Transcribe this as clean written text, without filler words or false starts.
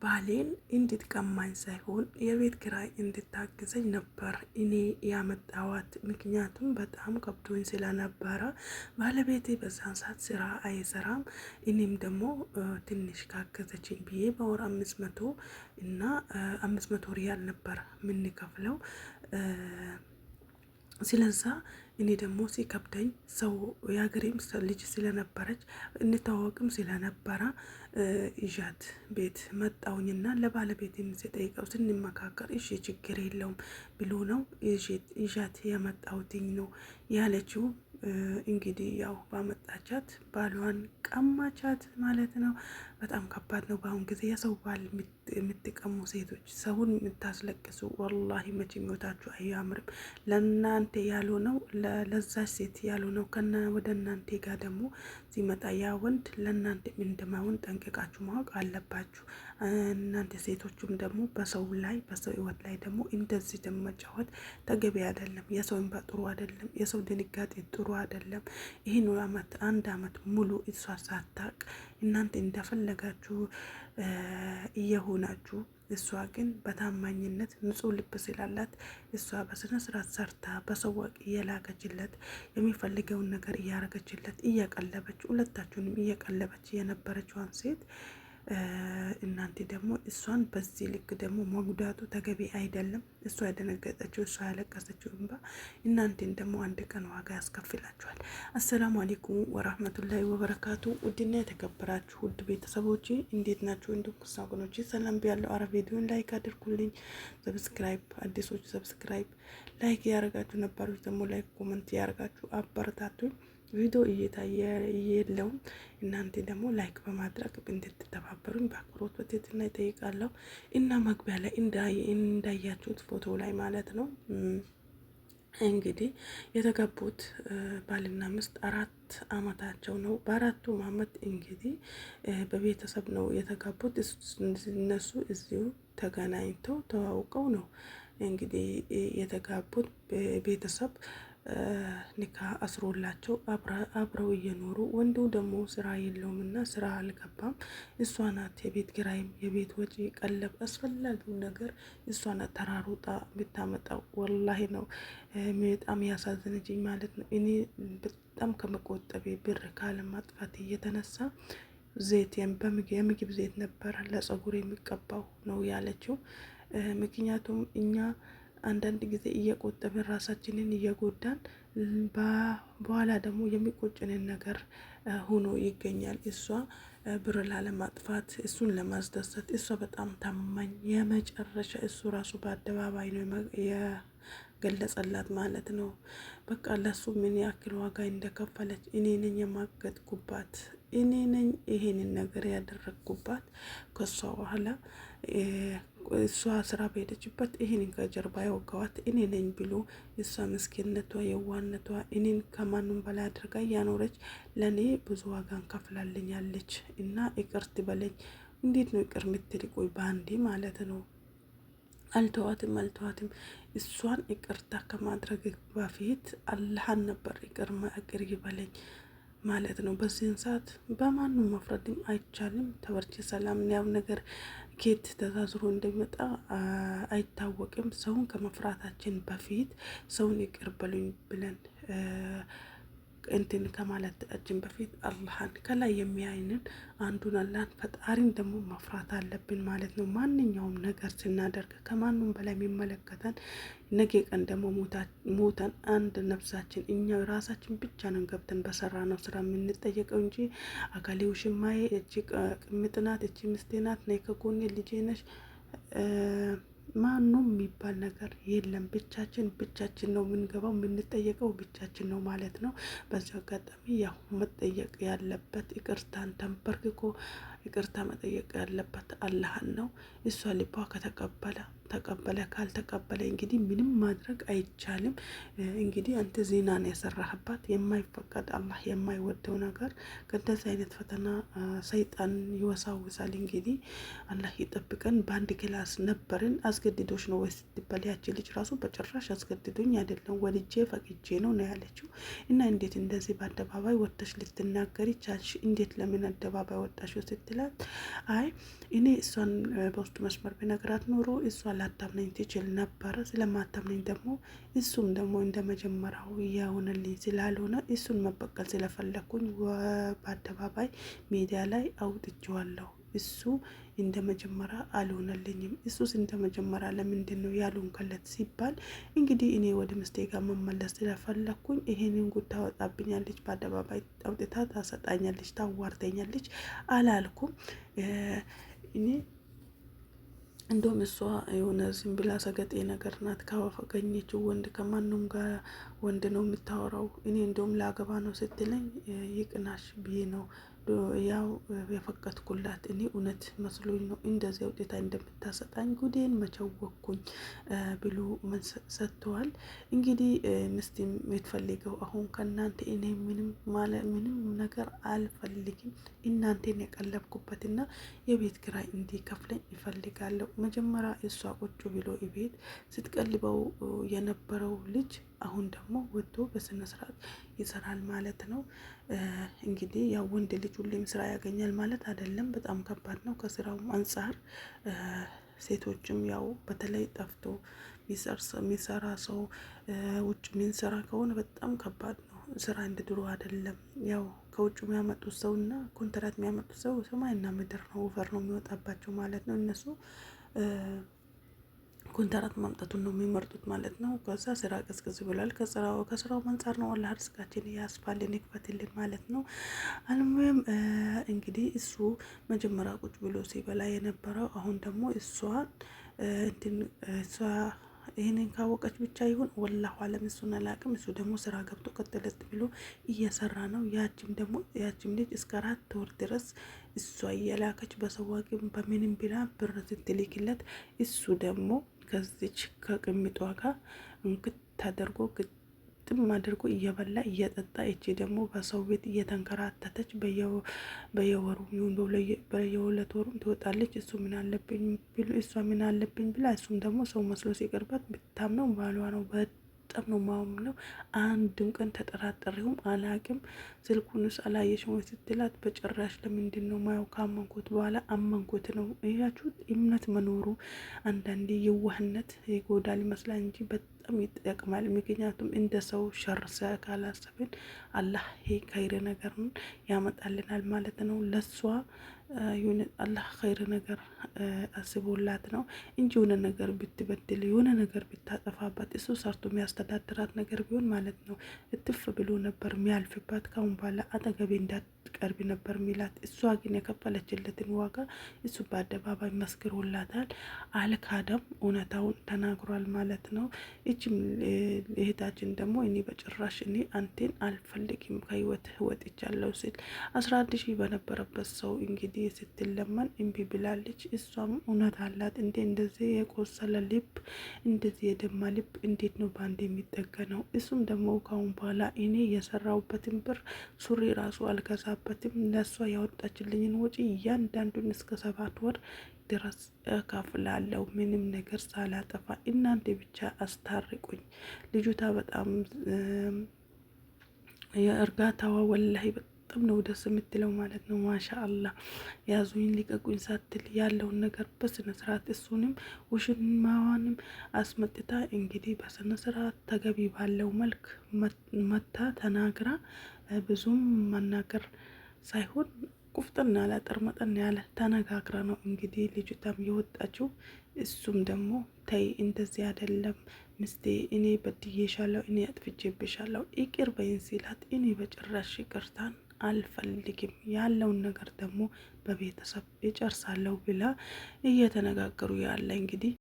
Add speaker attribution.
Speaker 1: ባሌን እንድትቀማኝ ሳይሆን የቤት ኪራይ እንድታግዘኝ ነበር እኔ ያመጣዋት። ምክንያቱም በጣም ከብዶኝ ስለነበረ ባለቤቴ በዛን ሰዓት ስራ አይሰራም። እኔም ደግሞ ትንሽ ካገዘችኝ ብዬ በወር 500 እና 500 ሪያል ነበር የምንከፍለው። ስለዛ እኔ ደግሞ ሲከብደኝ ሰው የሀገሬም ልጅ ስለነበረች እንታወቅም ስለነበረ ይዣት ቤት መጣውኝና ለባለቤት ስጠይቀው ስንመካከር እሺ ችግር የለውም ብሎ ነው ይዣት የመጣውትኝ ነው ያለችው። እንግዲህ ያው ባመጣቻት ባሏን ቀማቻት ማለት ነው። በጣም ከባድ ነው በአሁን ጊዜ የሰው ባል የምትቀሙ ሴቶች፣ ሰውን የምታስለቅሱ ወላሂ መቼም ህይወታችሁ አያምርም። ለእናንተ ያልሆነው ለዛች ሴት ያልሆነው ወደ እናንተ ጋር ደግሞ ሲመጣ ያ ወንድ ለእናንተ እንደማይሆን ጠንቅቃችሁ ማወቅ አለባችሁ። እናንተ ሴቶቹም ደግሞ በሰው ላይ በሰው ህይወት ላይ ደግሞ እንደዚህ ደግሞ መጫወት ተገቢ አይደለም። የሰው እንባ ጥሩ አይደለም። የሰው ድንጋጤ ጥሩ አይደለም። ይህን አንድ አመት ሙሉ እሷ ሳታቅ እናንተ እንደፈለጋችሁ እየሆናችሁ እሷ ግን በታማኝነት ንጹህ ልብ ስላላት እሷ በስነ ስርዓት ሰርታ በሰው ወቅ እየላከችለት የሚፈልገውን ነገር እያረገችለት እየቀለበች ሁለታችሁንም እየቀለበች የነበረችዋን ሴት እናንተ ደግሞ እሷን በዚህ ልክ ደግሞ መጉዳቱ ተገቢ አይደለም። እሷ ያደነገጠችው እሷ ያለቀሰችው እንባ እናንተን ደግሞ አንድ ቀን ዋጋ ያስከፍላችኋል። አሰላሙ አለይኩም ወራህመቱላሂ ወበረካቱ። ውድና የተከበራችሁ ውድ ቤተሰቦቼ እንዴት ናችሁ? እንዲሁም ክርስቲያኖች ሰላም ቢያለው። አረብ ቪዲዮን ላይክ አድርጉልኝ፣ ሰብስክራይብ አዲሶች ሰብስክራይብ ላይክ ያረጋችሁ፣ ነባሮች ደግሞ ላይክ ኮሜንት ያረጋችሁ አበረታቱኝ። ቪዲዮ እየታየ የለውም። እናንተ ደግሞ ላይክ በማድረግ እንድትተባበሩኝ በአክብሮት በትህትና ይጠይቃለሁ። እና መግቢያ ላይ እንዳያችሁት ፎቶ ላይ ማለት ነው እንግዲህ የተጋቡት ባልና ሚስት 4 አመታቸው ነው። በ4ቱ አመት እንግዲህ በቤተሰብ ነው የተጋቡት። እነሱ እዚሁ ተገናኝተው ተዋውቀው ነው እንግዲህ የተጋቡት። ቤተሰብ ኒካ አስሮላቸው አብረው እየኖሩ ወንዱ ደግሞ ስራ የለውም እና ስራ አልገባም። እሷ ናት የቤት ኪራይም የቤት ወጪ ቀለብ አስፈላጊው ነገር እሷ ናት ተራሩጣ ብታመጣው። ወላሂ ነው በጣም ያሳዝነችኝ ማለት ነው። እኔ በጣም ከመቆጠቤ ብር ካለማጥፋት እየተነሳ ዘይት የምግብ ዘይት ነበር ለጸጉር የሚቀባው ነው ያለችው። ምክንያቱም እኛ አንዳንድ ጊዜ እየቆጠብን ራሳችንን እየጎዳን በኋላ ደግሞ የሚቆጭንን ነገር ሆኖ ይገኛል። እሷ ብር ላለማጥፋት እሱን ለማስደሰት እሷ በጣም ታማኝ የመጨረሻ እሱ ራሱ በአደባባይ ነው የገለጸላት ማለት ነው። በቃ ለሱ ምን ያክል ዋጋ እንደከፈለች እኔ ነኝ የማገጥኩባት፣ እኔ ነኝ ይሄንን ነገር ያደረግኩባት ከሷ በኋላ እሷ ስራ በሄደችበት ይሄንን ከጀርባ ያወጋዋት እኔ ነኝ ብሎ እሷ ምስኪንነቷ የዋነቷ እኔን ከማንም በላይ አድርጋ እያኖረች ለእኔ ብዙ ዋጋን ከፍላልኛለች እና ይቅርት በለኝ። እንዴት ነው ይቅር የምትልቆይ? በአንዴ ማለት ነው። አልተዋትም። እሷን ይቅርታ ከማድረግ በፊት አላህን ነበር ይቅር ይበለኝ ማለት ነው። በዚህን ሰዓት በማንም መፍረድም አይቻልም። ተወርቼ ሰላም ያው ነገር ኬት ተዛዝሮ እንደሚመጣ አይታወቅም። ሰውን ከመፍራታችን በፊት ሰውን ይቅር በሉኝ ብለን እንትን ከማለታችን በፊት አላህን ከላይ የሚያይንን አንዱን አላህን ፈጣሪን ደግሞ መፍራት አለብን ማለት ነው። ማንኛውም ነገር ስናደርግ ከማንም በላይ የሚመለከተን ነገ ቀን ደግሞ ሞተን አንድ ነፍሳችን እኛ ራሳችን ብቻ ነን ገብተን በሰራ ነው ስራ የምንጠየቀው እንጂ አካሌ ውሽማዬ፣ እቺ ቅምጥናት፣ እቺ ምስቴናት፣ ነይ ከጎኔ ልጄ ነሽ ማንም የሚባል ነገር የለም። ብቻችን ነው የምንገባው፣ የምንጠየቀው ብቻችን ነው ማለት ነው። በዚህ አጋጣሚ ያው መጠየቅ ያለበት ይቅርታን ተንበርክኮ ይቅርታ መጠየቅ ያለበት አላህን ነው። እሷ ልቧ ተቀበለ፣ ካልተቀበለ እንግዲህ ምንም ማድረግ አይቻልም። እንግዲህ አንተ ዜናን የሰራህባት የማይፈቀድ አላህ የማይወደው ነገር ከእንደዚህ አይነት ፈተና ሰይጣን ይወሳውሳል። እንግዲህ አላህ ይጠብቀን። በአንድ ክላስ ነበርን። አስገድዶች ነው ወይስ ስትባል ያቺ ልጅ ራሱ በጭራሽ አስገድዶኝ አይደለም ወልጄ ፈቅጄ ነው ያለችው። እና እንዴት እንደዚህ በአደባባይ ወጥተሽ ልትናገሪ ቻልሽ? እንዴት ለምን አደባባይ ወጣሽ ስትል ስትላት አይ እኔ እሷን በውስጥ መስመር ቢነግራት ኖሮ እሷ ላታምነኝ ትችል ነበረ። ስለማታምነኝ ደግሞ እሱም ደግሞ እንደ መጀመሪያው እያሆነልኝ ስላልሆነ እሱን መበቀል ስለፈለኩኝ በአደባባይ ሚዲያ ላይ አውጥቼዋለሁ። እሱ እንደ መጀመሪያ አልሆነልኝም። እሱስ እንደ መጀመሪያ ለምንድን ነው ያሉን ከለት ሲባል እንግዲህ እኔ ወደ ምስቴ ጋር መመለስ ስለፈለኩኝ ይሄንን ጉድ ታወጣብኛለች፣ በአደባባይ አውጥታ ታሰጣኛለች፣ ታዋርደኛለች አላልኩም። እኔ እንደውም እሷ የሆነ ዝም ብላ ሰገጤ ነገር ናት። ካገኘችው ወንድ ከማንም ጋር ወንድ ነው የምታወራው። እኔ እንደውም ላገባ ነው ስትለኝ ይቅናሽ ብዬ ነው ያው የፈቀድኩላት። እኔ እውነት መስሎኝ ነው እንደዚያ ውጤታ እንደምታሰጣኝ ጉዴን መቸወኩኝ ብሎ ሰጥተዋል። እንግዲህ ምስቲም የትፈልገው አሁን ከእናንተ እኔ ምንም ነገር አልፈልግም፣ እናንተን የቀለብኩበትና የቤት ኪራይ እንዲከፍለኝ ይፈልጋለሁ። መጀመሪያ እሷ ቁጭ ብሎ ቤት ስትቀልበው የነበረው ልጅ አሁን ደግሞ ወጥቶ በስነ ስርዓት ይሰራል ማለት ነው። እንግዲህ ያው ወንድ ልጅ ሁሌም ስራ ያገኛል ማለት አይደለም። በጣም ከባድ ነው ከስራውም አንጻር። ሴቶችም ያው በተለይ ጠፍቶ የሚሰራ ሰው ውጭ የሚንሰራ ከሆነ በጣም ከባድ ነው። ስራ እንደ ድሮ አይደለም። ያው ከውጭ የሚያመጡት ሰውና ኮንትራት የሚያመጡት ሰው ሰማይና ምድር ነው። ኦቨር ነው የሚወጣባቸው ማለት ነው። እነሱ ኮንትራት ማምጣቱን ነው የሚመርጡት ማለት ነው። ከዛ ስራ ቀዝቅዝ ብሏል። ከስራው አንጻር ነው አላህ ርስቃችን ያስፋልን ይክፈትልን ማለት ነው። አልሙም እንግዲህ እሱ መጀመሪያ ቁጭ ብሎ ሲበላ የነበረው አሁን ደግሞ እሷ ይህንን ካወቀች ብቻ ይሁን ወላሁ አለም፣ እሱን አላቅም። እሱ ደግሞ ስራ ገብቶ ቀጥለት ብሎ እየሰራ ነው። ያችም ልጅ እስከ 4 ወር ድረስ እሷ እየላከች በሰዋቂም በምንም ብላ ብር ስትልክለት እሱ ደግሞ ከዚች ከቅሚጧ ጋር እንክት አድርጎ ግጥም አድርጎ እየበላ እየጠጣ፣ እቺ ደግሞ በሰው ቤት እየተንከራተተች በየወሩ በየሁለት ወሩም ትወጣለች። እሷ ምን አለብኝ ብላ እሱም ደግሞ ሰው መስሎ ሲቀርባት ብታምነው ባሏ ነው። በጣም ነው ማምነው። አንድም ቀን ተጠራጠሪውም አላቅም። ስልኩንስ አላየሽም ወይ ስትላት በጭራሽ ለምንድን ነው ማየው? ካመንኩት በኋላ አመንኩት ነው። እያችሁት እምነት መኖሩ አንዳንዴ የዋህነት ይጎዳል ይመስላል እንጂ በጣም ይጠቅማል። ምክንያቱም እንደ ሰው ሸርሰ ካላሰብን አላህ ኸይር ነገርን ያመጣልናል ማለት ነው። ለሷ አላህ ኸይር ነገር አስቦላት ነው እንጂ የሆነ ነገር ብትበድል የሆነ ነገር ብታጠፋባት እሱ ሰርቶ የሚያስተዳድራት ነገር ቢሆን ማለት ነው እትፍ ብሎ ነበር የሚያልፍባት። ካሁን በኋላ አጠገቤ እንዳትቀርቢ ነበር ሚላት። እሷ ግን የከፈለችለትን ዋጋ እሱ በአደባባይ መስክሮላታል። አልካደም፣ እውነታውን ተናግሯል ማለት ነው። እችም እህታችን ደግሞ እኔ በጭራሽ እኔ አንቴን አልፈልግም ከህይወት ወጥቻለሁ ሲል 11 ሺህ በነበረበት ሰው እንግዲህ ስትለመን እምቢ ብላለች። እሷም እውነት አላት። እንደዚህ የቆሰለ ልብ እንደዚህ የደማ ልብ እንዴት ነው በአንድ የሚጠገነው? እሱም ደግሞ ካሁን በኋላ እኔ የሰራውበትን ብር ሱሪ ራሱ አልገዛበትም። ለእሷ ያወጣችልኝን ወጪ እያንዳንዱን እስከ 7 ወር ድረስ እከፍላለሁ ምንም ነገር ሳላጠፋ። እናንተ ብቻ አስታርቁኝ። ልጅቷ በጣም የእርጋታዋ ወላሂ በጣም ነው ደስ የምትለው ማለት ነው። ማሻአላህ ያዙኝ ልቀቁኝ ሳትል ያለውን ነገር በስነ ስርዓት እሱንም ውሽማዋንም አስመጥታ እንግዲህ በስነ ስርዓት ተገቢ ባለው መልክ መታ ተናግራ፣ ብዙም መናገር ሳይሆን ቁፍጥና ያለ ጠርመጠን ያለ ተነጋግራ ነው እንግዲህ ልጅቷም የወጣችው። እሱም ደግሞ ተይ እንደዚህ አይደለም ምስቴ፣ እኔ በድዬሻለሁ፣ እኔ አጥፍቼብሻለሁ፣ ይቅር በይን ሲላት እኔ በጭራሽ ይቅርታን አልፈልግም፣ ያለውን ነገር ደግሞ በቤተሰብ እጨርሳለሁ ብላ እየተነጋገሩ ያለ እንግዲህ